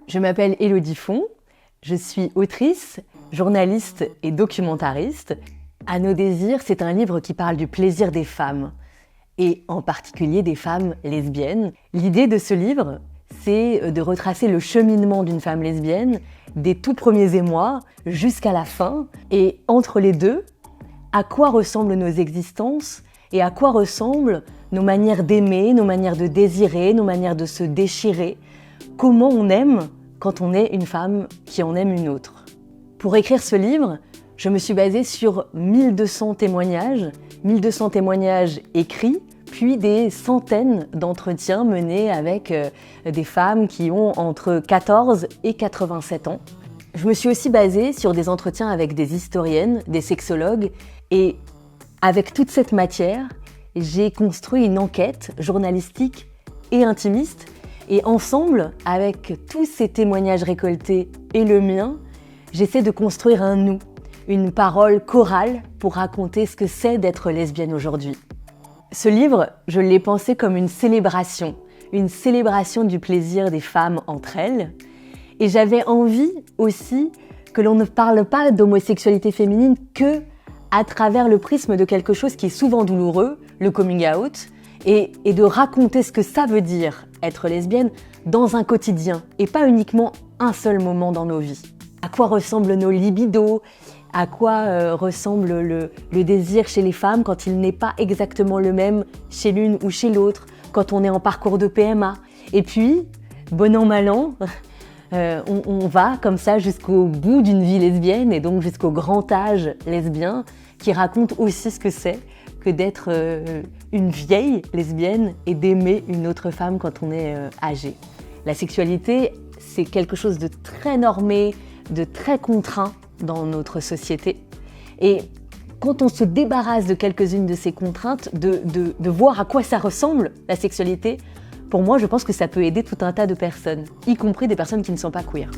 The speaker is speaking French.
Je m'appelle Élodie Font, je suis autrice, journaliste et documentariste. À nos désirs, c'est un livre qui parle du plaisir des femmes, et en particulier des femmes lesbiennes. L'idée de ce livre, c'est de retracer le cheminement d'une femme lesbienne, des tout premiers émois jusqu'à la fin, et entre les deux, à quoi ressemblent nos existences et à quoi ressemblent nos manières d'aimer, nos manières de désirer, nos manières de se déchirer, comment on aime quand on est une femme qui en aime une autre. Pour écrire ce livre, je me suis basée sur 1200 témoignages écrits, puis des centaines d'entretiens menés avec des femmes qui ont entre 14 et 87 ans. Je me suis aussi basée sur des entretiens avec des historiennes, des sexologues, et avec toute cette matière, j'ai construit une enquête journalistique et intimiste. Et ensemble, avec tous ces témoignages récoltés et le mien, j'essaie de construire un nous, une parole chorale pour raconter ce que c'est d'être lesbienne aujourd'hui. Ce livre, je l'ai pensé comme une célébration du plaisir des femmes entre elles. Et j'avais envie aussi que l'on ne parle pas d'homosexualité féminine que à travers le prisme de quelque chose qui est souvent douloureux, le coming out, et de raconter ce que ça veut dire être lesbienne dans un quotidien et pas uniquement un seul moment dans nos vies. À quoi ressemblent nos libidos, à quoi ressemble le désir chez les femmes quand il n'est pas exactement le même chez l'une ou chez l'autre, quand on est en parcours de PMA. Et puis, bon an, mal an, on va comme ça jusqu'au bout d'une vie lesbienne et donc jusqu'au grand âge lesbien qui raconte aussi ce que c'est que d'être une vieille lesbienne et d'aimer une autre femme quand on est âgé. La sexualité, c'est quelque chose de très normé, de très contraint dans notre société. Et quand on se débarrasse de quelques-unes de ces contraintes, de voir à quoi ça ressemble, la sexualité, pour moi, je pense que ça peut aider tout un tas de personnes, y compris des personnes qui ne sont pas queer.